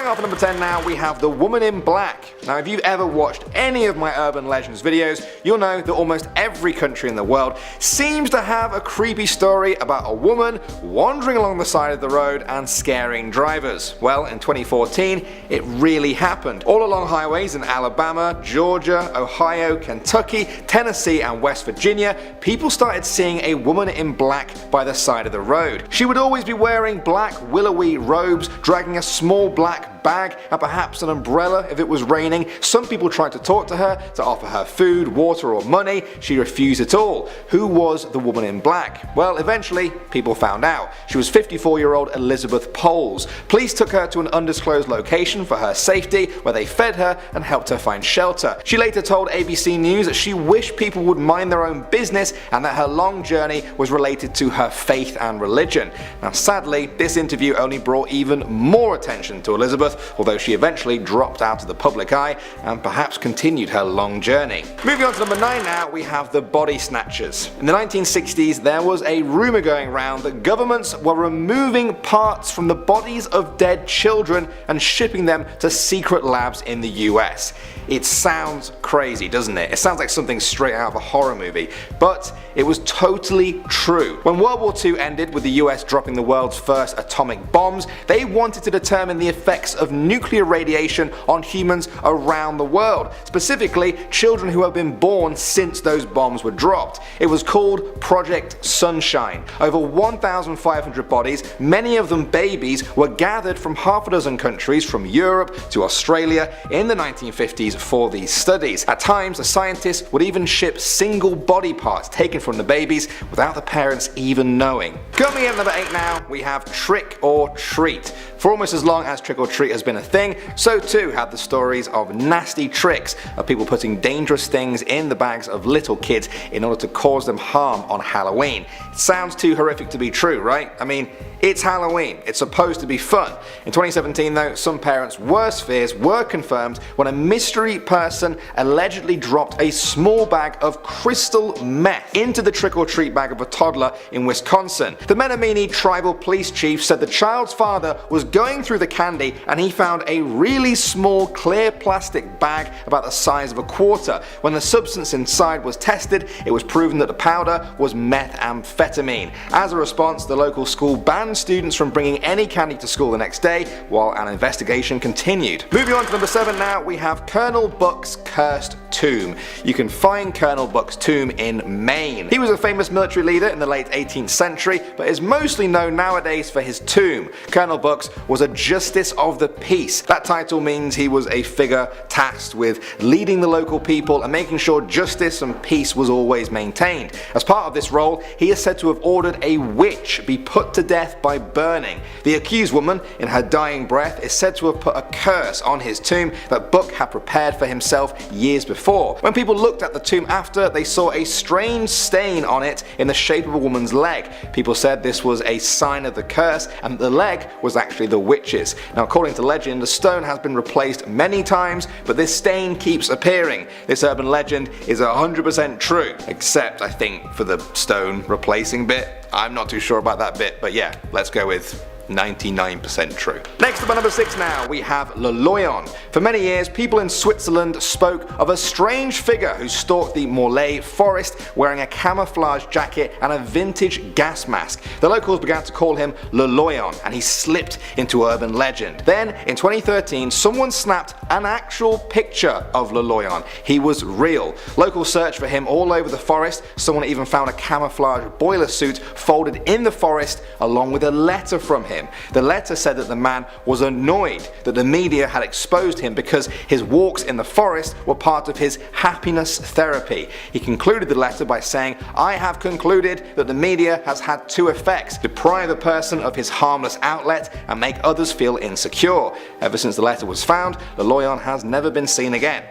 Starting off at number 10 now, we have the woman in black. Now if you've ever watched any of my urban legends videos, you'll know that almost every country in the world seems to have a creepy story about a woman wandering along the side of the road and scaring drivers. Well, in 2014, it really happened. All along highways in Alabama, Georgia, Ohio, Kentucky, Tennessee and West Virginia, people started seeing a woman in black by the side of the road. She would always be wearing black willowy robes, dragging a small black bag and perhaps an umbrella if it was raining. Some people tried to talk to her, to offer her food, water or money. She refused it all. Who was the woman in black? Well, eventually people found out. She was 54-year-old Elizabeth Poles. Police took her to an undisclosed location for her safety, where they fed her and helped her find shelter. She later told ABC News that she wished people would mind their own business and that her long journey was related to her faith and religion. Now sadly, this interview only brought even more attention to Elizabeth, although she eventually dropped out of the public eye and perhaps continued her long journey. Moving on to number 9 now, we have the body snatchers. In the 1960s, there was a rumour going around that governments were removing parts from the bodies of dead children and shipping them to secret labs in the US. It sounds crazy, doesn't it? It sounds like something straight out of a horror movie, but it was totally true. When World War II ended with the US dropping the world's first atomic bombs, they wanted to determine the effects of nuclear radiation on humans around the world, specifically children who have been born since those bombs were dropped. It was called Project Sunshine. Over 1,500 bodies, many of them babies, were gathered from half a dozen countries from Europe to Australia in the 1950s for these studies. At times, the scientists would even ship single body parts taken from the babies without the parents even knowing. Coming in at number 8 now, we have Trick or Treat. For almost as long as trick or treat has been a thing, so too have the stories of nasty tricks of people putting dangerous things in the bags of little kids in order to cause them harm on Halloween. It sounds too horrific to be true, right? I mean, it's Halloween, it's supposed to be fun. In 2017 though, some parents' worst fears were confirmed when a mystery person allegedly dropped a small bag of crystal meth into the trick-or-treat bag of a toddler in Wisconsin. The Menominee tribal police chief said the child's father was going through the candy and he found a really small clear plastic bag about the size of a quarter. When the substance inside was tested, it was proven that the powder was methamphetamine. As a response, the local school banned students from bringing any candy to school the next day while an investigation continued. Moving on to number 7 now, we have Colonel Buck's cursed tomb. You can find Colonel Buck's tomb in Maine. He was a famous military leader in the late 18th century, but is mostly known nowadays for his tomb. Colonel Buck's was a Justice of the Peace. That title means he was a figure tasked with leading the local people and making sure justice and peace was always maintained. As part of this role, he is said to have ordered a witch be put to death by burning. The accused woman, in her dying breath, is said to have put a curse on his tomb that Buck had prepared for himself years before. When people looked at the tomb after, they saw a strange stain on it in the shape of a woman's leg. People said this was a sign of the curse and the leg was actually the witch's. Now according to legend, the stone has been replaced many times, but this stain keeps appearing. This urban legend is 100% true, except I think for the stone replacing bit. I'm not too sure about that bit, but yeah, let's go with 99% true. Next up at number 6 now, we have Loyon. For many years, people in Switzerland spoke of a strange figure who stalked the Morlaix forest wearing a camouflage jacket and a vintage gas mask. The locals began to call him Loyon, and he slipped into urban legend. Then, in 2013, someone snapped an actual picture of Loyon. He was real. Locals searched for him all over the forest. Someone even found a camouflage boiler suit folded in the forest along with a letter from him. The letter said that the man was annoyed that the media had exposed him because his walks in the forest were part of his happiness therapy. He concluded the letter by saying, "I have concluded that the media has had two effects: deprive a person of his harmless outlet and make others feel insecure." Ever since the letter was found, Loyon has never been seen again.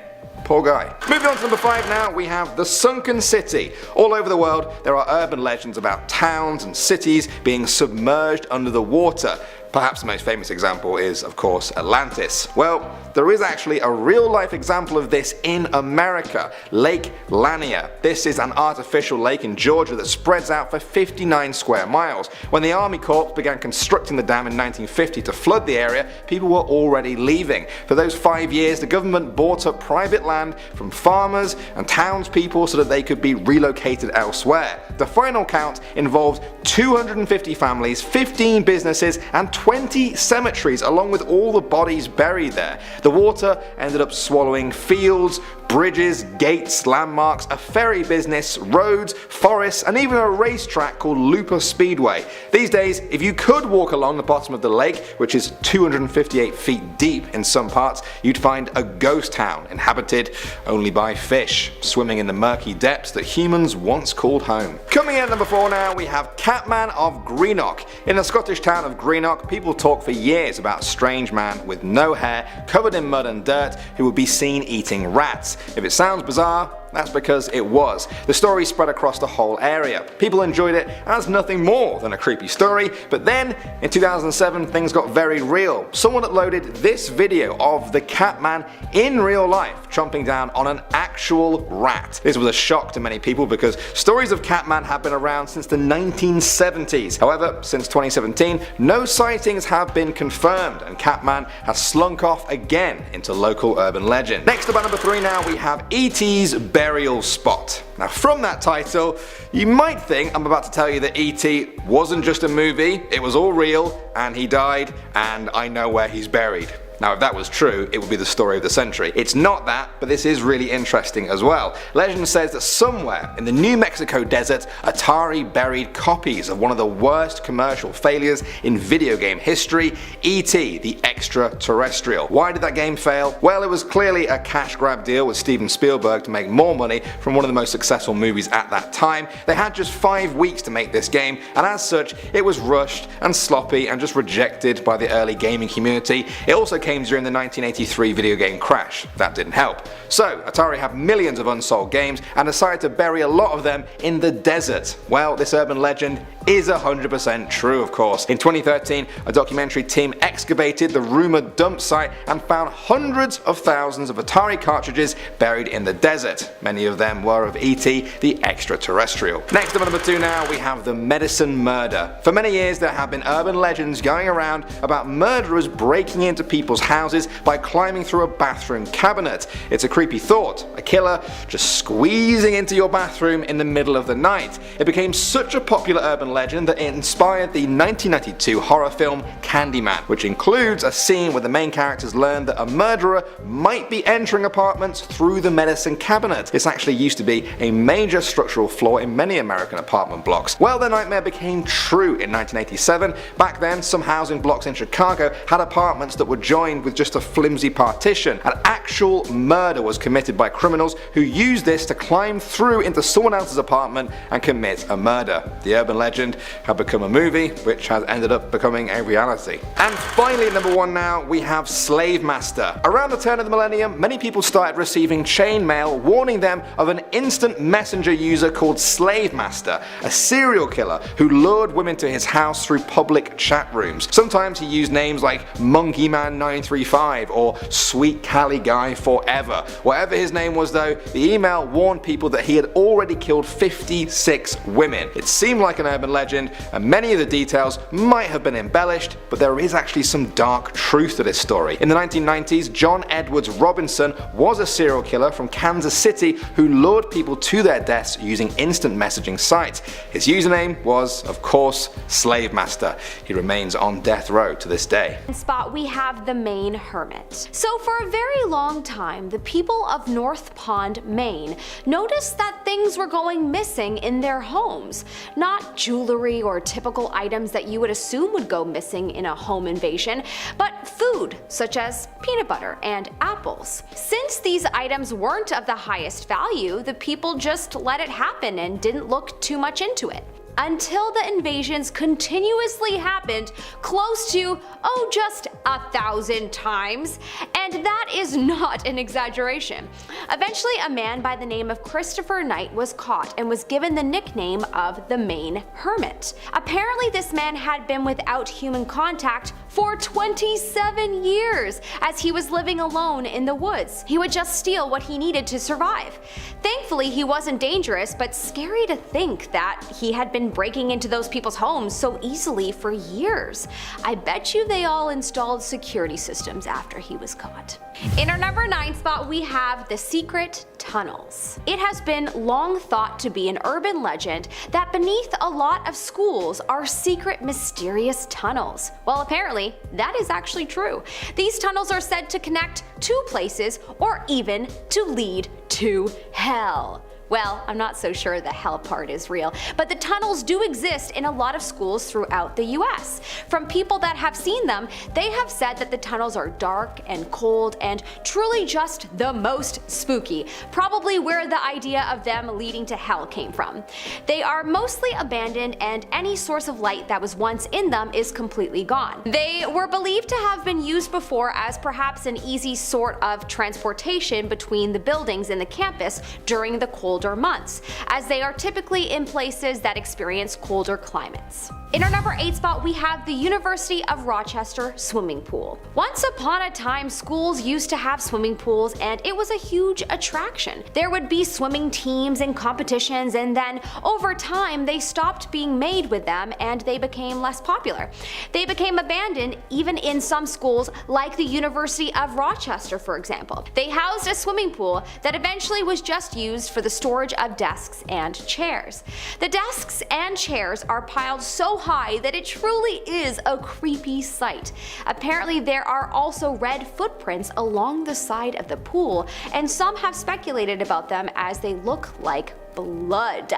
Poor guy. Moving on to number 5 now, we have the sunken city. All over the world there are urban legends about towns and cities being submerged under the water. Perhaps the most famous example is, of course, Atlantis. Well, there is actually a real-life example of this in America, Lake Lanier. This is an artificial lake in Georgia that spreads out for 59 square miles. When the Army Corps began constructing the dam in 1950 to flood the area, people were already leaving. For those 5 years, the government bought up private land from farmers and townspeople so that they could be relocated elsewhere. The final count involved 250 families, 15 businesses, and 20 cemeteries, along with all the bodies buried there. The water ended up swallowing fields, bridges, gates, landmarks, a ferry business, roads, forests, and even a racetrack called Looper Speedway. These days, if you could walk along the bottom of the lake, which is 258 feet deep in some parts, you'd find a ghost town inhabited only by fish, swimming in the murky depths that humans once called home. Coming in at number 4 now, we have Catman of Greenock. In the Scottish town of Greenock, people talk for years about a strange man with no hair, covered in mud and dirt, who would be seen eating rats. If it sounds bizarre, that's because it was. The story spread across the whole area. People enjoyed it as nothing more than a creepy story, but then in 2007 things got very real. Someone uploaded this video of the Catman in real life chomping down on an actual rat. This was a shock to many people because stories of Catman have been around since the 1970s. However, since 2017, no sightings have been confirmed and Catman has slunk off again into local urban legend. Next up at number 3 now, we have E.T.'s burial spot. Now from that title, you might think I'm about to tell you that E.T. wasn't just a movie, it was all real, and he died, and I know where he's buried. Now if that was true, it would be the story of the century. It's not that, but this is really interesting as well. Legend says that somewhere in the New Mexico desert, Atari buried copies of one of the worst commercial failures in video game history, E.T. the Extraterrestrial. Why did that game fail? Well, it was clearly a cash grab deal with Steven Spielberg to make more money from one of the most successful movies at that time. They had just 5 weeks to make this game, and as such, it was rushed and sloppy and just rejected by the early gaming community. It also came during the 1983 video game crash. That didn't help. So Atari have millions of unsold games and decided to bury a lot of them in the desert. Well, this urban legend is 100% true, of course. In 2013, a documentary team excavated the rumored dump site and found hundreds of thousands of Atari cartridges buried in the desert. Many of them were of E.T. the Extraterrestrial. Next up at number 2 now, we have the medicine murder. For many years there have been urban legends going around about murderers breaking into people's houses by climbing through a bathroom cabinet. It's a creepy thought, a killer just squeezing into your bathroom in the middle of the night. It became such a popular urban legend that it inspired the 1992 horror film Candyman, which includes a scene where the main characters learn that a murderer might be entering apartments through the medicine cabinet. This actually used to be a major structural flaw in many American apartment blocks. Well, the nightmare became true in 1987. Back then, some housing blocks in Chicago had apartments that were joined with just a flimsy partition. An actual murder was committed by criminals who used this to climb through into someone else's apartment and commit a murder. The urban legend had become a movie, which has ended up becoming a reality. And finally at number 1 now, we have Slave Master. Around the turn of the millennium, many people started receiving chain mail warning them of an instant messenger user called Slave Master, a serial killer who lured women to his house through public chat rooms. Sometimes he used names like Monkeyman935 or Sweet Cali Guy Forever. Whatever his name was though, the email warned people that he had already killed 56 women. It seemed like an urban legend, and many of the details might have been embellished, but there is actually some dark truth to this story. In the 1990s, John Edwards Robinson was a serial killer from Kansas City who lured people to their deaths using instant messaging sites. His username was, of course, Slave Master. He remains on death row to this day. Spot we have the Maine hermit. So for a very long time, the people of North Pond, Maine noticed that things were going missing in their homes. Not jewelry or typical items that you would assume would go missing in a home invasion, but food such as peanut butter and apples. Since these items weren't of the highest value, the people just let it happen and didn't look too much into it. until the invasions continuously happened close to, oh, just 1,000 times, and that is not an exaggeration. Eventually, a man by the name of Christopher Knight was caught and was given the nickname of the Maine Hermit. Apparently, this man had been without human contact for 27 years as he was living alone in the woods. He would just steal what he needed to survive. Thankfully, he wasn't dangerous, but scary to think that he had been breaking into those people's homes so easily for years. I bet you they all installed security systems after he was caught. In our number 9 spot, we have the secret tunnels. It has been long thought to be an urban legend that beneath a lot of schools are secret, mysterious tunnels. Well, apparently, that is actually true. These tunnels are said to connect to places or even to lead to hell. Well, I'm not so sure the hell part is real, but the tunnels do exist in a lot of schools throughout the US. From people that have seen them, they have said that the tunnels are dark and cold and truly just the most spooky, probably where the idea of them leading to hell came from. They are mostly abandoned and any source of light that was once in them is completely gone. They were believed to have been used before as perhaps an easy sort of transportation between the buildings in the campus during the colder months, as they are typically in places that experience colder climates. In our number 8 spot, we have the University of Rochester swimming pool. Once upon a time, schools used to have swimming pools and it was a huge attraction. There would be swimming teams and competitions, and then over time they stopped being made with them and they became less popular. They became abandoned even in some schools like the University of Rochester, for example. They housed a swimming pool that eventually was just used for the storage of desks and chairs. The desks and chairs are piled so high that it truly is a creepy sight. Apparently, there are also red footprints along the side of the pool, and some have speculated about them as they look like blood.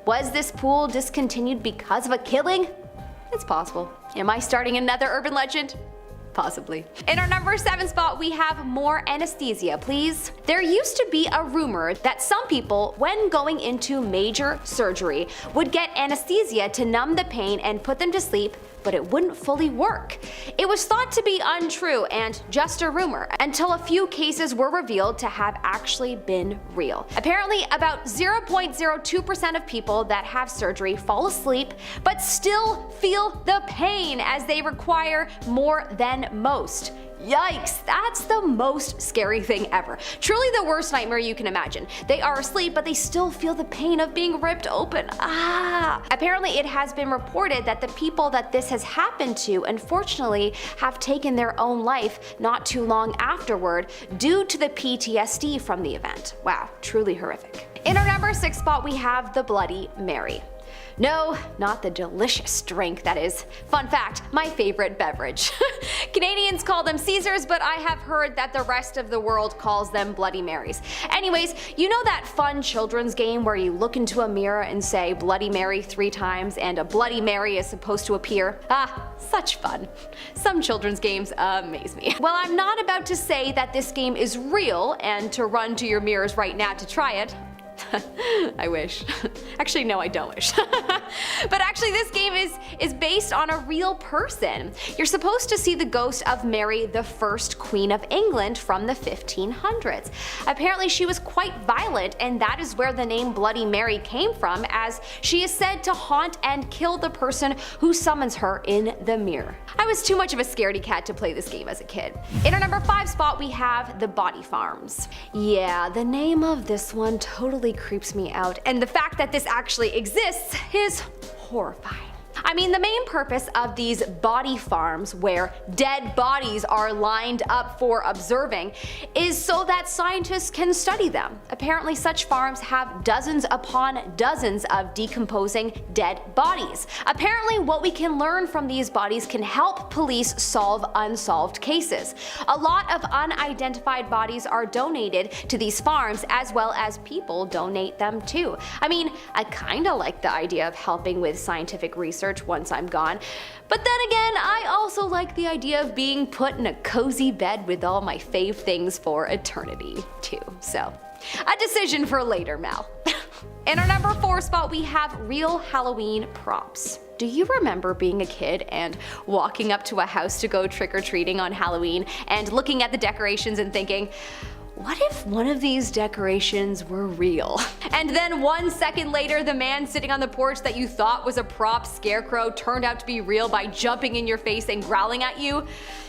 Was this pool discontinued because of a killing? It's possible. Am I starting another urban legend? Possibly. In our number 7 spot, we have more anesthesia, please. There used to be a rumor that some people, when going into major surgery, would get anesthesia to numb the pain and put them to sleep, but it wouldn't fully work. It was thought to be untrue and just a rumor until a few cases were revealed to have actually been real. Apparently, about 0.02% of people that have surgery fall asleep but still feel the pain as they require more than most. Yikes, that's the most scary thing ever. Truly the worst nightmare you can imagine. They are asleep, but they still feel the pain of being ripped open. Apparently it has been reported that the people that this has happened to, unfortunately, have taken their own life not too long afterward due to the PTSD from the event. Wow, truly horrific. In our number 6 spot, we have the Bloody Mary. No, not the delicious drink that is, fun fact, my favorite beverage. Canadians call them Caesars, but I have heard that the rest of the world calls them Bloody Marys. Anyways, you know that fun children's game where you look into a mirror and say Bloody Mary 3 times and a Bloody Mary is supposed to appear? Such fun. Some children's games amaze me. Well, I'm not about to say that this game is real and to run to your mirrors right now to try it. I wish. Actually, no, I don't wish. But actually, this game is based on a real person. You're supposed to see the ghost of Mary, the first Queen of England from the 1500s. Apparently, she was quite violent, and that is where the name Bloody Mary came from, as she is said to haunt and kill the person who summons her in the mirror. I was too much of a scaredy cat to play this game as a kid. In our number 5 spot, we have the Body Farms. Yeah, the name of this one totally creeps me out, and the fact that this actually exists is horrifying. I mean, the main purpose of these body farms, where dead bodies are lined up for observing, is so that scientists can study them. Apparently, such farms have dozens upon dozens of decomposing dead bodies. Apparently, what we can learn from these bodies can help police solve unsolved cases. A lot of unidentified bodies are donated to these farms, as well as people donate them too. I mean, I kinda like the idea of helping with scientific research once I'm gone. But then again, I also like the idea of being put in a cozy bed with all my fave things for eternity too. So, a decision for later, Mal. In our number 4 spot, we have real Halloween props. Do you remember being a kid and walking up to a house to go trick-or-treating on Halloween and looking at the decorations and thinking, what if one of these decorations were real? And then 1 second later, the man sitting on the porch that you thought was a prop scarecrow turned out to be real by jumping in your face and growling at you?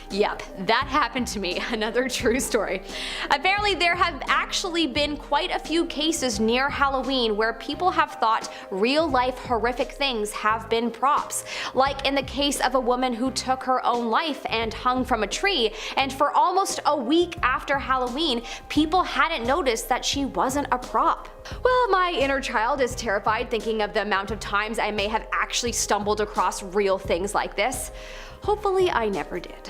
Yep, that happened to me, another true story. Apparently there have actually been quite a few cases near Halloween where people have thought real-life horrific things have been props. Like in the case of a woman who took her own life and hung from a tree, and for almost a week after Halloween, people hadn't noticed that she wasn't a prop. Well, my inner child is terrified thinking of the amount of times I may have actually stumbled across real things like this. Hopefully I never did.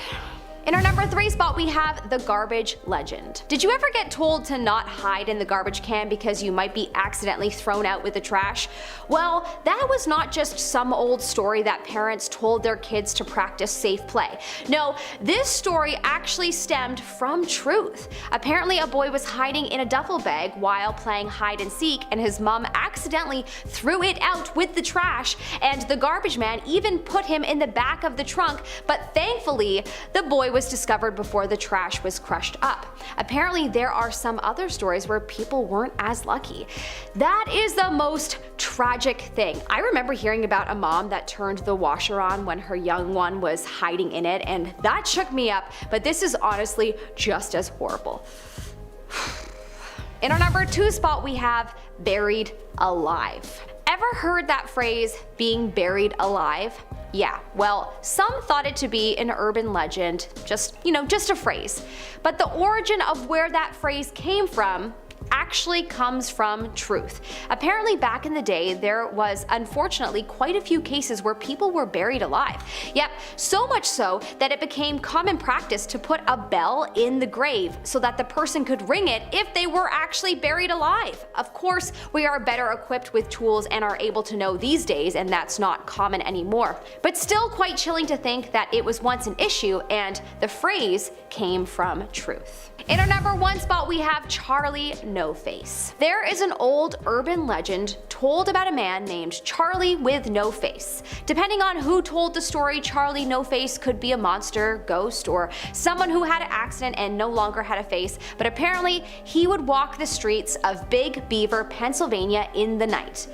In our number 3 spot, we have the garbage legend. Did you ever get told to not hide in the garbage can because you might be accidentally thrown out with the trash? Well, that was not just some old story that parents told their kids to practice safe play. No, this story actually stemmed from truth. Apparently a boy was hiding in a duffel bag while playing hide and seek, and his mom accidentally threw it out with the trash, and the garbage man even put him in the back of the trunk, but thankfully the boy was discovered before the trash was crushed up. Apparently there are some other stories where people weren't as lucky. That is the most tragic thing. I remember hearing about a mom that turned the washer on when her young one was hiding in it, and that shook me up, but this is honestly just as horrible. In our number 2 spot, we have buried alive. Ever heard that phrase, being buried alive? Yeah, well, some thought it to be an urban legend, just a phrase. But the origin of where that phrase came from actually comes from truth. Apparently back in the day there was unfortunately quite a few cases where people were buried alive. Yep, so much so that it became common practice to put a bell in the grave so that the person could ring it if they were actually buried alive. Of course, we are better equipped with tools and are able to know these days, and that's not common anymore. But still quite chilling to think that it was once an issue and the phrase came from truth. In our number 1 spot, we have Charlie No Face. There is an old urban legend told about a man named Charlie with no face. Depending on who told the story, Charlie No Face could be a monster, ghost, or someone who had an accident and no longer had a face, but apparently he would walk the streets of Big Beaver, Pennsylvania in the night.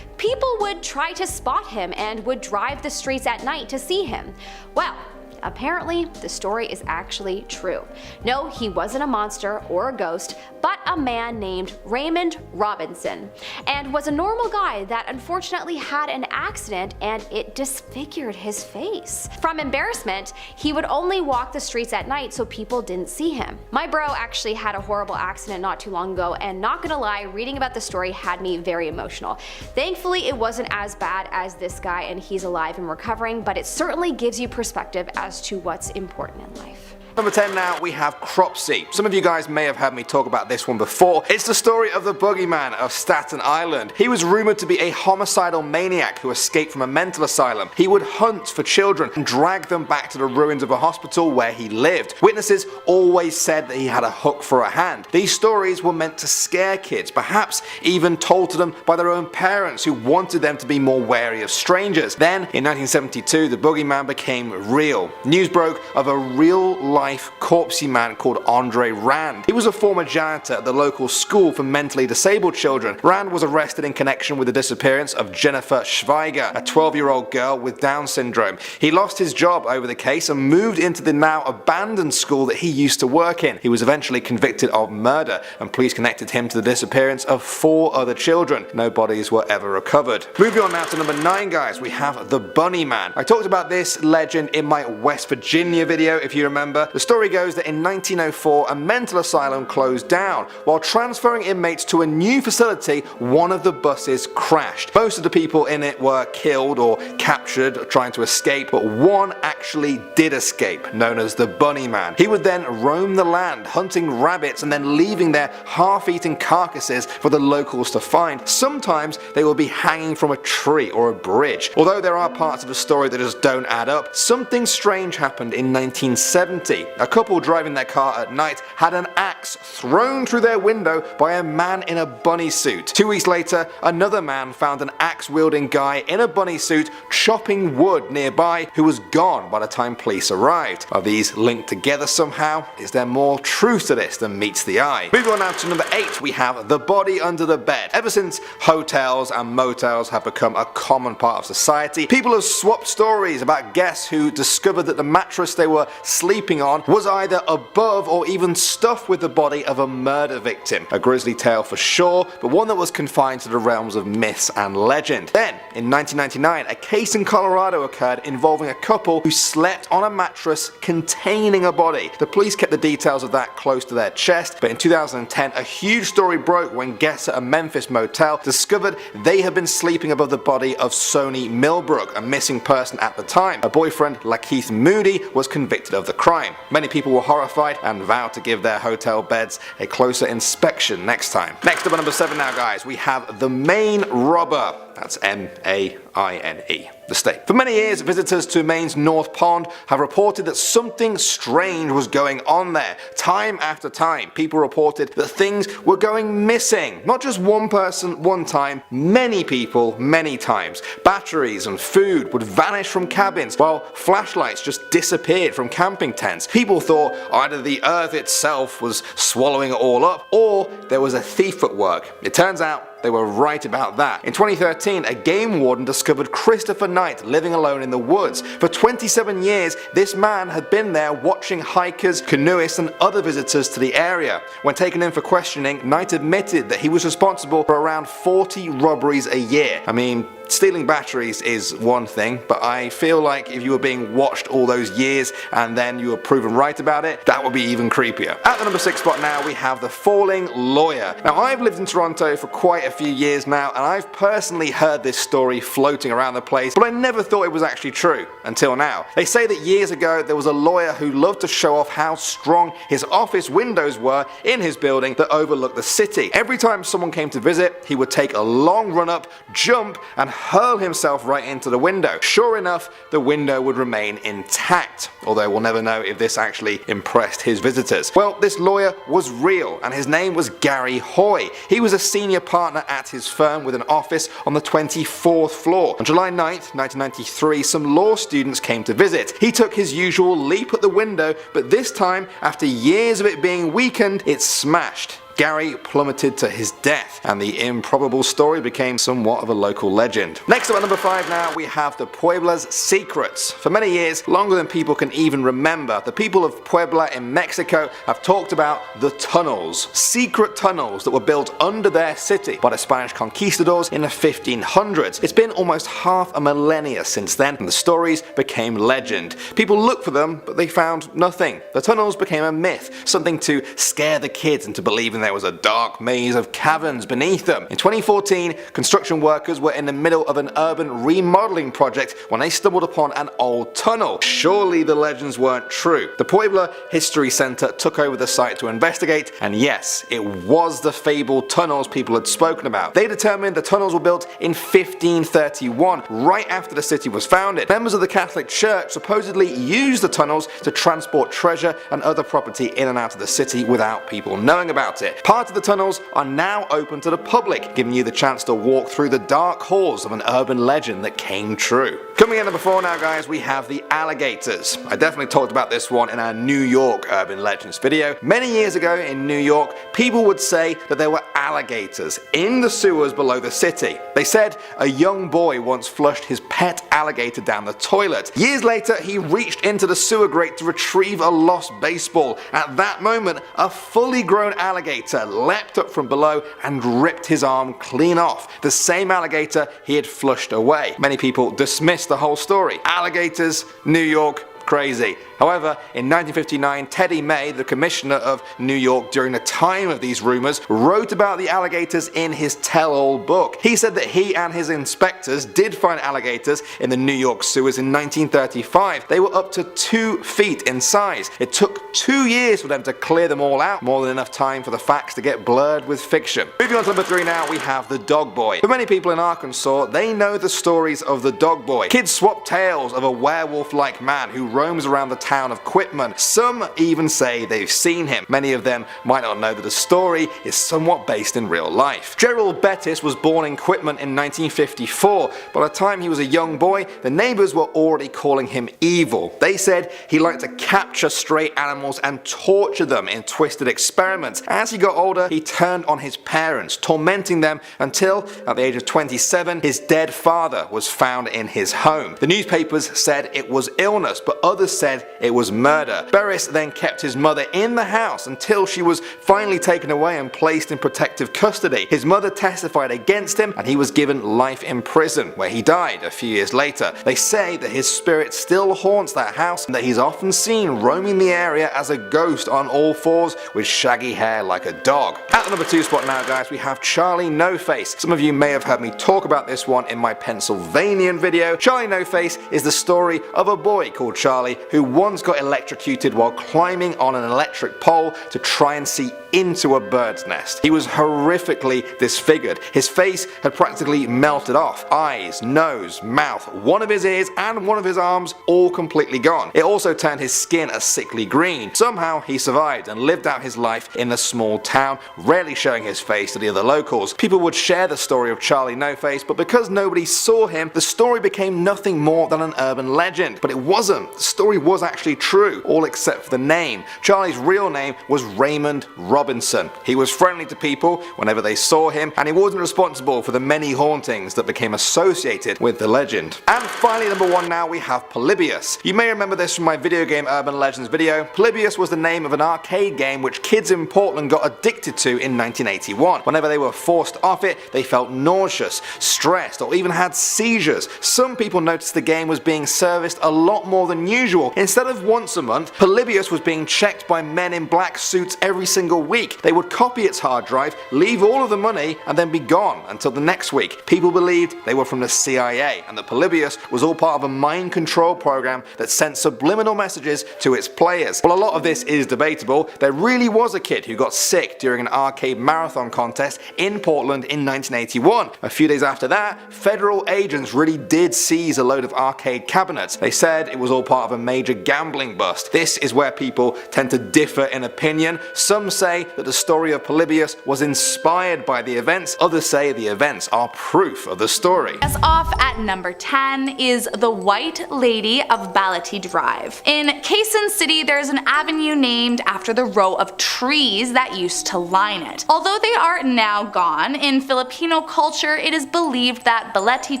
People would try to spot him and would drive the streets at night to see him. Well, apparently the story is actually true. No, he wasn't a monster or a ghost, but a man named Raymond Robinson, and was a normal guy that unfortunately had an accident and it disfigured his face. From embarrassment, he would only walk the streets at night so people didn't see him. My bro actually had a horrible accident not too long ago, and not gonna lie, reading about the story had me very emotional. Thankfully it wasn't as bad as this guy and he's alive and recovering, but it certainly gives you perspective as to what's important in life. Number 10 now, we have Cropsey. Some of you guys may have heard me talk about this one before. It's the story of the boogeyman of Staten Island. He was rumored to be a homicidal maniac who escaped from a mental asylum. He would hunt for children and drag them back to the ruins of a hospital where he lived. Witnesses always said that he had a hook for a hand. These stories were meant to scare kids, perhaps even told to them by their own parents who wanted them to be more wary of strangers. Then, in 1972, the boogeyman became real. News broke of a real-life Cropsey man called Andre Rand. He was a former janitor at the local school for mentally disabled children. Rand was arrested in connection with the disappearance of Jennifer Schweiger, a 12-year-old girl with Down syndrome. He lost his job over the case and moved into the now abandoned school that he used to work in. He was eventually convicted of murder, and police connected him to the disappearance of 4 other children. No bodies were ever recovered. Moving on now to number 9, guys, we have the Bunny Man. I talked about this legend in my West Virginia video, if you remember. The story goes that in 1904 a mental asylum closed down. While transferring inmates to a new facility, one of the buses crashed. Most of the people in it were killed or captured trying to escape, but one actually did escape, known as the Bunny Man. He would then roam the land hunting rabbits and then leaving their half-eaten carcasses for the locals to find. Sometimes they will be hanging from a tree or a bridge. Although there are parts of the story that just don't add up, something strange happened in 1970. Mississippi, a couple driving their car at night had an axe thrown through their window by a man in a bunny suit. 2 weeks later, another man found an axe-wielding guy in a bunny suit chopping wood nearby who was gone by the time police arrived. Are these linked together somehow? Is there more truth to this than meets the eye? Moving on now to number 8, we have the body under the bed. Ever since hotels and motels have become a common part of society, people have swapped stories about guests who discovered that the mattress they were sleeping on was either above or even stuffed with the body of a murder victim. A grisly tale for sure, but one that was confined to the realms of myths and legend. Then, in 1999, a case in Colorado occurred involving a couple who slept on a mattress containing a body. The police kept the details of that close to their chest, but in 2010 a huge story broke when guests at a Memphis motel discovered they had been sleeping above the body of Sony Millbrook, a missing person at the time. Her boyfriend, Lakeith Moody, was convicted of the crime. Many people were horrified and vowed to give their hotel beds a closer inspection next time. Next up at number 7 now, guys, we have the Maine robber. That's M-A-I-N-E. The state. For many years, visitors to Maine's North Pond have reported that something strange was going on there. Time after time, people reported that things were going missing. Not just one person, one time, many people, many times. Batteries and food would vanish from cabins, while flashlights just disappeared from camping tents. People thought either the earth itself was swallowing it all up, or there was a thief at work. It turns out they were right about that. In 2013, a game warden discovered Christopher Knight living alone in the woods. For 27 years, this man had been there watching hikers, canoeists and other visitors to the area. When taken in for questioning, Knight admitted that he was responsible for around 40 robberies a year. I mean, stealing batteries is one thing, but I feel like if you were being watched all those years and then you were proven right about it, that would be even creepier. At the number 6 spot now, we have the falling lawyer. Now, I've lived in Toronto for quite a few years now, and I've personally heard this story floating around the place, but I never thought it was actually true until now. They say that years ago there was a lawyer who loved to show off how strong his office windows were in his building that overlooked the city. Every time someone came to visit, he would take a long run up, jump, and hurl himself right into the window. Sure enough, the window would remain intact, although we'll never know if this actually impressed his visitors. Well, this lawyer was real, and his name was Gary Hoy. He was a senior partner at his firm with an office on the 24th floor. On July 9th, 1993, some law students came to visit. He took his usual leap at the window, but this time, after years of it being weakened, it smashed. Gary plummeted to his death, and the improbable story became somewhat of a local legend. Next up at number 5 now, we have the Puebla's secrets. For many years, longer than people can even remember, the people of Puebla in Mexico have talked about the tunnels. Secret tunnels that were built under their city by the Spanish conquistadors in the 1500s. It's been almost half a millennia since then, and the stories became legend. People looked for them, but they found nothing. The tunnels became a myth, something to scare the kids into believing there was a dark maze of caverns beneath them. In 2014, construction workers were in the middle of an urban remodeling project when they stumbled upon an old tunnel. Surely the legends weren't true. The Puebla History Center took over the site to investigate, and yes, it was the fabled tunnels people had spoken about. They determined the tunnels were built in 1531, right after the city was founded. Members of the Catholic Church supposedly used the tunnels to transport treasure and other property in and out of the city without people knowing about it. Part of the tunnels are now open to the public, giving you the chance to walk through the dark halls of an urban legend that came true. Coming in at number 4 now, guys, we have the alligators. I definitely talked about this one in our New York Urban Legends video. Many years ago in New York, people would say that there were alligators in the sewers below the city. They said a young boy once flushed his pet alligator down the toilet. Years later, he reached into the sewer grate to retrieve a lost baseball. At that moment, a fully grown alligator leapt up from below and ripped his arm clean off. The same alligator he had flushed away. Many people dismissed the whole story. Alligators, New York, crazy. However, in 1959, Teddy May, the commissioner of New York during the time of these rumors, wrote about the alligators in his tell-all book. He said that he and his inspectors did find alligators in the New York sewers in 1935. They were up to 2 feet in size. It took 2 years for them to clear them all out, more than enough time for the facts to get blurred with fiction. Moving on to number 3 now, we have the dog boy. For many people in Arkansas, they know the stories of the dog boy. Kids swap tales of a werewolf-like man who roams around the town of Quitman. Some even say they've seen him. Many of them might not know that the story is somewhat based in real life. Gerald Bettis was born in Quitman in 1954. By the time he was a young boy, the neighbours were already calling him evil. They said he liked to capture stray animals and torture them in twisted experiments. As he got older, he turned on his parents, tormenting them until, at the age of 27, his dead father was found in his home. The newspapers said it was illness, but others said it was murder. Bettis then kept his mother in the house until she was finally taken away and placed in protective custody. His mother testified against him and he was given life in prison, where he died a few years later. They say that his spirit still haunts that house and that he's often seen roaming the area as a ghost on all fours with shaggy hair like a dog. At the number 2 spot now, guys, we have Charlie No Face. Some of you may have heard me talk about this one in my Pennsylvanian video. Charlie No Face is the story of a boy called Charlie who once got electrocuted while climbing on an electric pole to try and see into a bird's nest. He was horrifically disfigured. His face had practically melted off. Eyes, nose, mouth, one of his ears and one of his arms all completely gone. It also turned his skin a sickly green. Somehow he survived and lived out his life in the small town, rarely showing his face to the other locals. People would share the story of Charlie No Face, but because nobody saw him, the story became nothing more than an urban legend. But it wasn't. The story was actually true, all except for the name. Charlie's real name was Raymond Robinson. He was friendly to people whenever they saw him, and he wasn't responsible for the many hauntings that became associated with the legend. And finally, number 1 now, we have Polybius. You may remember this from my video game Urban Legends video. Polybius was the name of an arcade game which kids in Portland got addicted to in 1981. Whenever they were forced off it, they felt nauseous, stressed, or even had seizures. Some people noticed the game was being serviced a lot more than usual. Instead of once a month, Polybius was being checked by men in black suits every single week. They would copy its hard drive, leave all of the money, and then be gone until the next week. People believed they were from the CIA, and that Polybius was all part of a mind control program that sent subliminal messages to its players. While a lot of this is debatable, there really was a kid who got sick during an arcade marathon contest in Portland in 1981. A few days after that, federal agents really did seize a load of arcade cabinets. They said it was all part of a major gambling bust. This is where people tend to differ in opinion. Some say that the story of Polybius was inspired by the events, others say the events are proof of the story. As off at number 10 is the White Lady of Balete Drive. In Quezon City, there's an avenue named after the row of trees that used to line it. Although they are now gone, in Filipino culture it is believed that Balete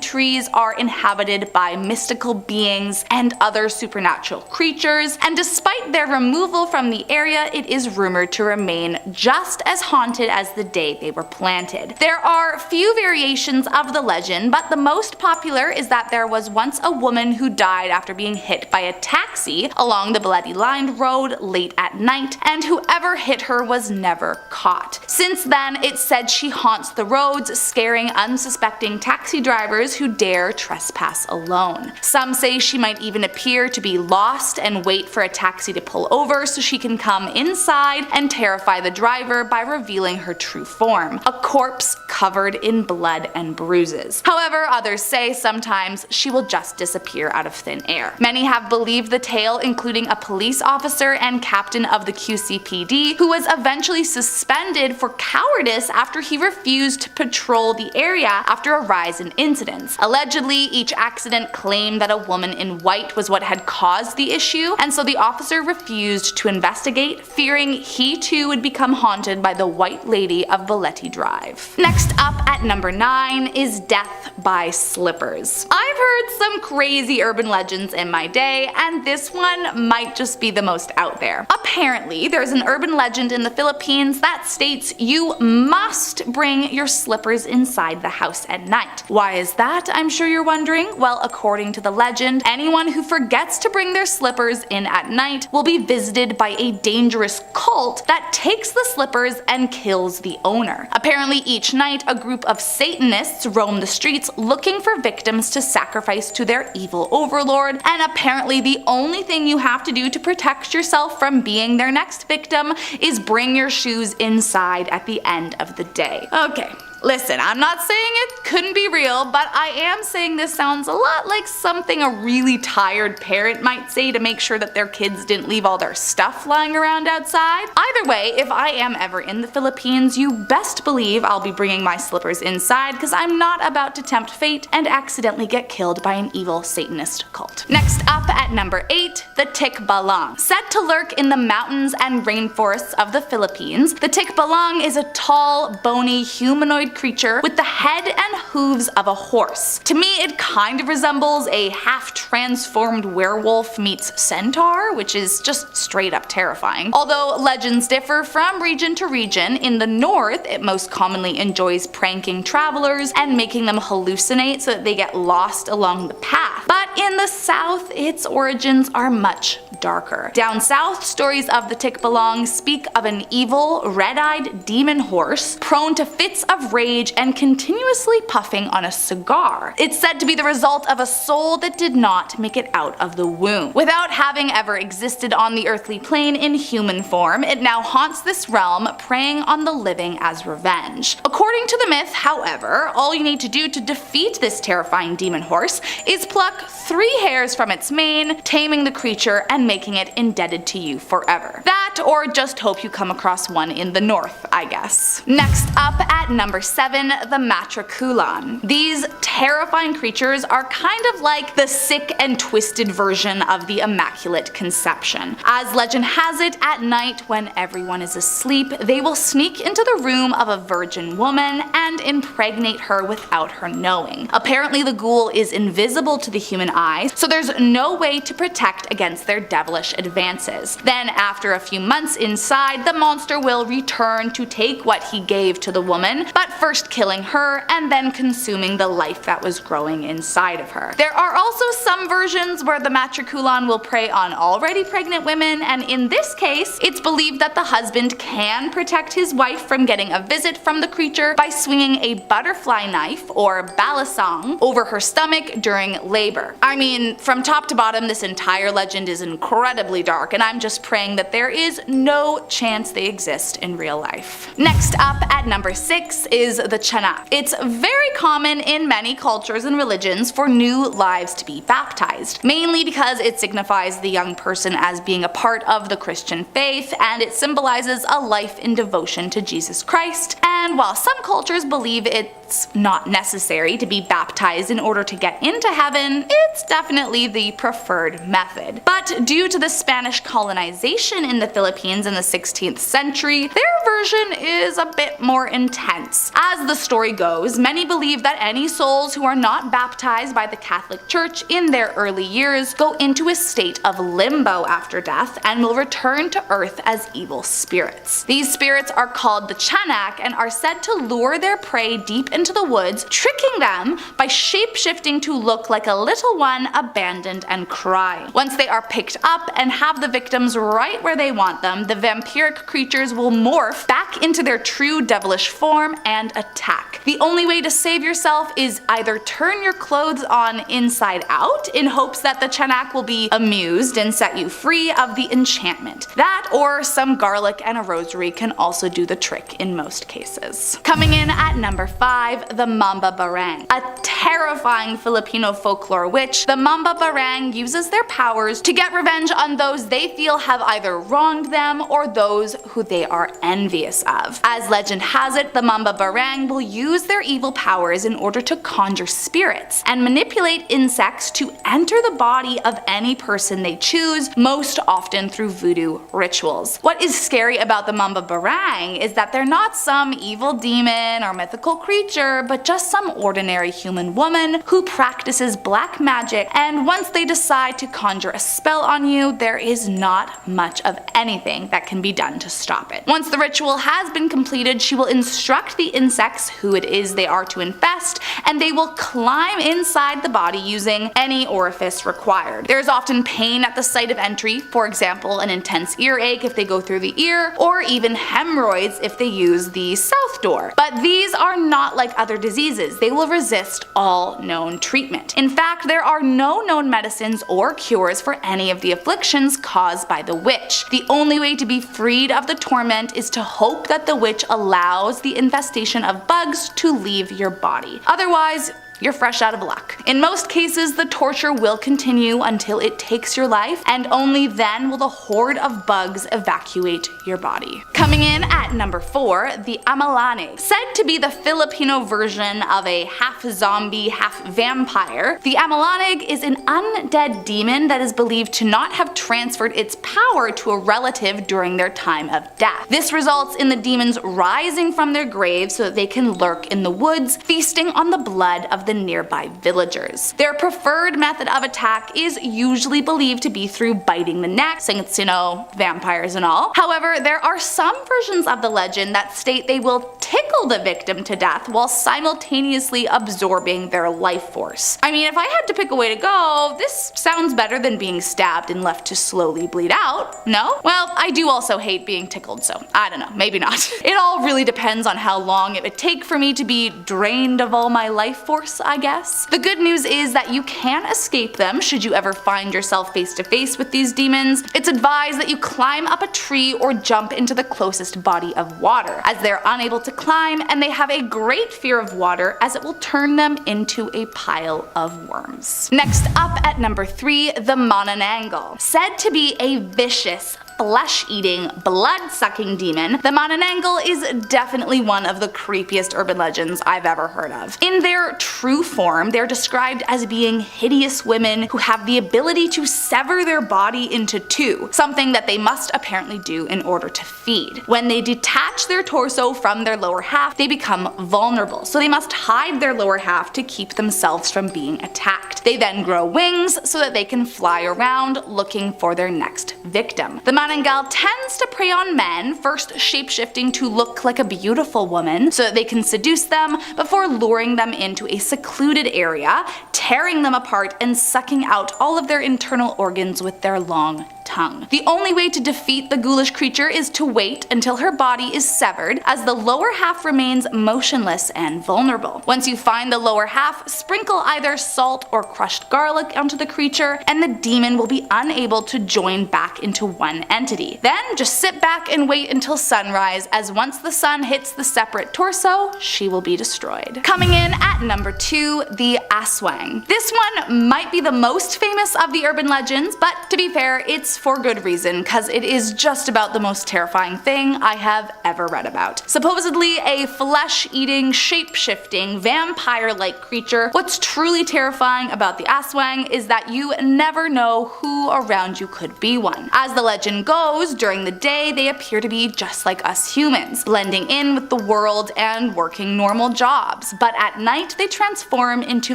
trees are inhabited by mystical beings and other supernatural creatures, and despite their removal from the area, it is rumored to remain just as haunted as the day they were planted. There are few variations of the legend, but the most popular is that there was once a woman who died after being hit by a taxi along the Balete lined road late at night, and whoever hit her was never caught. Since then, it's said she haunts the roads, scaring unsuspecting taxi drivers who dare trespass alone. Some say she might even appear to be lost and wait for a taxi to pull over so she can come inside and terrify the driver by revealing her true form, a corpse covered in blood and bruises. However, others say sometimes she will just disappear out of thin air. Many have believed the tale, including a police officer and captain of the QCPD who was eventually suspended for cowardice after he refused to patrol the area after a rise in incidents. Allegedly, each accident claimed that a woman in white was what had caused the issue, and so the officer refused to investigate, fearing he too would become haunted by the White Lady of Balete Drive. Next up at number 9 is Death by Slippers. I've heard some crazy urban legends in my day, and this one might just be the most out there. Apparently, there's an urban legend in the Philippines that states you must bring your slippers inside the house at night. Why is that, I'm sure you're wondering? Well, according to the legend, anyone who forgets to bring their slippers in at night will be visited by a dangerous cult that takes the slippers and kills the owner. Apparently, each night a group of Satanists roam the streets looking for victims to sacrifice to their evil overlord, and apparently the only thing you have to do to protect yourself from being their next victim is bring your shoes inside at the end of the day. Okay, Listen, I'm not saying it couldn't be real, but I am saying this sounds a lot like something a really tired parent might say to make sure that their kids didn't leave all their stuff lying around outside. Either way, if I am ever in the Philippines, you best believe I'll be bringing my slippers inside because I'm not about to tempt fate and accidentally get killed by an evil Satanist cult. Next up at number 8, the Tikbalang. Said to lurk in the mountains and rainforests of the Philippines, the Tikbalang is a tall, bony, humanoid creature with the head and hooves of a horse. To me, it kind of resembles a half-transformed werewolf meets centaur, which is just straight up terrifying. Although legends differ from region to region, in the north it most commonly enjoys pranking travelers and making them hallucinate so that they get lost along the path. But in the south, its origins are much darker. Down south, stories of the Tikbalang speak of an evil, red-eyed demon horse prone to fits of rage and continuously puffing on a cigar. It's said to be the result of a soul that did not make it out of the womb. Without having ever existed on the earthly plane in human form, it now haunts this realm, preying on the living as revenge. According to the myth, however, all you need to do to defeat this terrifying demon horse is pluck 3 hairs from its mane, taming the creature and making it indebted to you forever. That, or just hope you come across one in the north, I guess. Next up at number 7, the Matruculan. These terrifying creatures are kind of like the sick and twisted version of the Immaculate Conception. As legend has it, at night when everyone is asleep, they will sneak into the room of a virgin woman and impregnate her without her knowing. Apparently the ghoul is invisible to the human eye, so there's no way to protect against their devilish advances. Then after a few months inside, the monster will return to take what he gave to the woman, but first killing her and then consuming the life that was growing inside of her. There are also some versions where the Matruculan will prey on already pregnant women, and in this case, it's believed that the husband can protect his wife from getting a visit from the creature by swinging a butterfly knife, or balisang, over her stomach during labor. I mean, from top to bottom, this entire legend is incredibly dark, and I'm just praying that there is no chance they exist in real life. Next up at number 6 is the Tiyanak. It's very common in many cultures and religions for new lives to be baptized, mainly because it signifies the young person as being a part of the Christian faith, and it symbolizes a life in devotion to Jesus Christ. And while some cultures believe it's not necessary to be baptized in order to get into heaven, it's definitely the preferred method. But due to the Spanish colonization in the Philippines in the 16th century, their version is a bit more intense. As the story goes, many believe that any souls who are not baptized by the Catholic Church in their early years go into a state of limbo after death and will return to earth as evil spirits. These spirits are called the Tiyanak and are said to lure their prey deep into the woods, tricking them by shape-shifting to look like a little one abandoned and crying. Once they are picked up and have the victims right where they want them, the vampiric creatures will morph back into their true devilish form and attack. The only way to save yourself is either turn your clothes on inside out in hopes that the Tiyanak will be amused and set you free of the enchantment. That, or some garlic and a rosary, can also do the trick in most cases. Coming in at number 5, the Mambabarang. A terrifying Filipino folklore witch, the Mambabarang uses their powers to get revenge on those they feel have either wronged them or those who they are envious of. As legend has it, the Mambabarang will use their evil powers in order to conjure spirits and manipulate insects to enter the body of any person they choose, most often through voodoo rituals. What is scary about the Mambabarang is that they're not some evil demon or mythical creature, but just some ordinary human woman who practices black magic, and once they decide to conjure a spell on you, there is not much of anything that can be done to stop it. Once the ritual has been completed, she will instruct the insects who it is they are to infest, and they will climb inside the body using any orifice required. There is often pain at the site of entry, for example an intense earache if they go through the ear, or even hemorrhoids if they use the mouth door. But these are not like other diseases. They will resist all known treatment. In fact, there are no known medicines or cures for any of the afflictions caused by the witch. The only way to be freed of the torment is to hope that the witch allows the infestation of bugs to leave your body. Otherwise, you're fresh out of luck. In most cases, the torture will continue until it takes your life, and only then will the horde of bugs evacuate your body. Coming in at number 4, the Amalanhig. Said to be the Filipino version of a half-zombie, half-vampire, the Amalanhig is an undead demon that is believed to not have transferred its power to a relative during their time of death. This results in the demons rising from their graves so that they can lurk in the woods, feasting on the blood of the nearby villagers. Their preferred method of attack is usually believed to be through biting the neck, since, you know, vampires and all. However, there are some versions of the legend that state they will tickle the victim to death while simultaneously absorbing their life force. I mean, if I had to pick a way to go, this sounds better than being stabbed and left to slowly bleed out, no? Well, I do also hate being tickled, so I don't know, maybe not. It all really depends on how long it would take for me to be drained of all my life force, I guess. The good news is that you can escape them should you ever find yourself face to face with these demons. It's advised that you climb up a tree or jump into the closest body of water, as they're unable to climb and they have a great fear of water as it will turn them into a pile of worms. Next up at number 3, the Manananggal. Said to be a vicious, flesh-eating, blood-sucking demon, the Manananggal is definitely one of the creepiest urban legends I've ever heard of. In their true form, they're described as being hideous women who have the ability to sever their body into two, something that they must apparently do in order to feed. When they detach their torso from their lower half, they become vulnerable, so they must hide their lower half to keep themselves from being attacked. They then grow wings so that they can fly around looking for their next victim. The Manananggal tends to prey on men, first shapeshifting to look like a beautiful woman so that they can seduce them before luring them into a secluded area, tearing them apart and sucking out all of their internal organs with their long tongue. The only way to defeat the ghoulish creature is to wait until her body is severed, as the lower half remains motionless and vulnerable. Once you find the lower half, sprinkle either salt or crushed garlic onto the creature, and the demon will be unable to join back into one entity. Then just sit back and wait until sunrise, as once the sun hits the separate torso, she will be destroyed. Coming in at number 2, the Aswang. This one might be the most famous of the urban legends, but to be fair, it's for good reason, cause it is just about the most terrifying thing I have ever read about. Supposedly a flesh-eating, shape-shifting, vampire-like creature, what's truly terrifying about the Aswang is that you never know who around you could be one. As the legend goes, during the day they appear to be just like us humans, blending in with the world and working normal jobs, but at night they transform into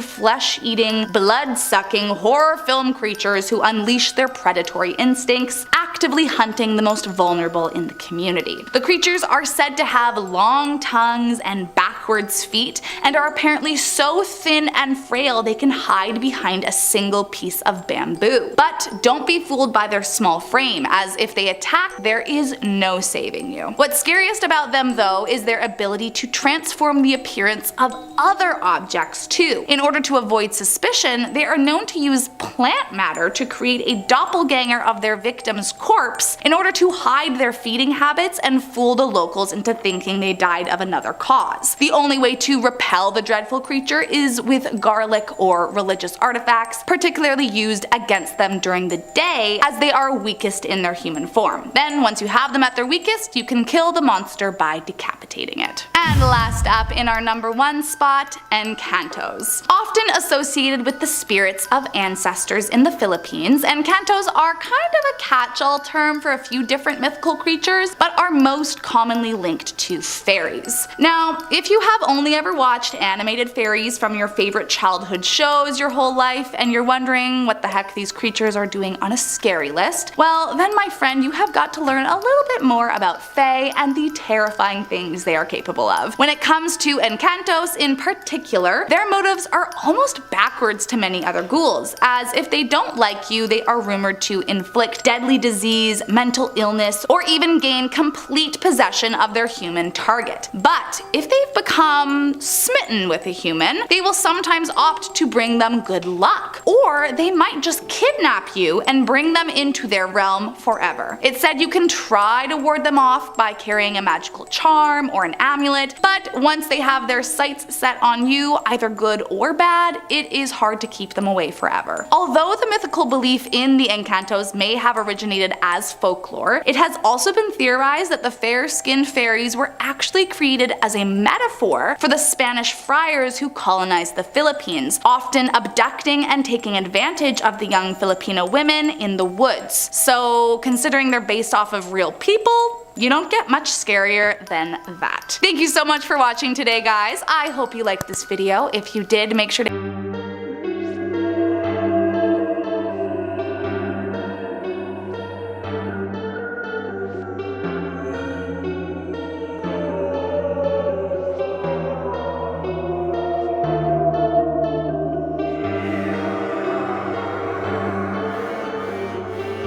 flesh-eating, blood-sucking, horror film creatures who unleash their predatory instincts, actively hunting the most vulnerable in the community. The creatures are said to have long tongues and backwards feet, and are apparently so thin and frail they can hide behind a single piece of bamboo. But don't be fooled by their small frame, as if they attack, there is no saving you. What's scariest about them though is their ability to transform the appearance of other objects too. In order to avoid suspicion, they are known to use plant matter to create a doppelganger of their victim's corpse in order to hide their feeding habits and fool the locals into thinking they died of another cause. The only way to repel the dreadful creature is with garlic or religious artifacts, particularly used against them during the day as they are weakest in their human form. Then once you have them at their weakest, you can kill the monster by decapitating it. And last up in our number 1 spot, Encantos. Often associated with the spirits of ancestors in the Philippines, Encantos are kind of a catch-all term for a few different mythical creatures, but are most commonly linked to fairies. Now, if you have only ever watched animated fairies from your favorite childhood shows your whole life and you're wondering what the heck these creatures are doing on a scary list, well then my friend, you have got to learn a little bit more about fae and the terrifying things they are capable of. When it comes to Encantos in particular, their motives are almost backwards to many other ghouls, as if they don't like you, they are rumored to inflict deadly disease, mental illness, or even gain complete possession of their human target. But if they've become smitten with a human, they will sometimes opt to bring them good luck, or they might just kidnap you and bring them into their realm forever. It's said you can try to ward them off by carrying a magical charm or an amulet, but once they have their sights set on you, either good or bad, it is hard to keep them away forever. Although the mythical belief in the Encantos may have originated as folklore, it has also been theorized that the fair-skinned fairies were actually created as a metaphor for the Spanish friars who colonized the Philippines, often abducting and taking advantage of the young Filipino women in the woods. So considering they're based off of real people, you don't get much scarier than that. Thank you so much for watching today, guys. I hope you liked this video. If you did, make sure to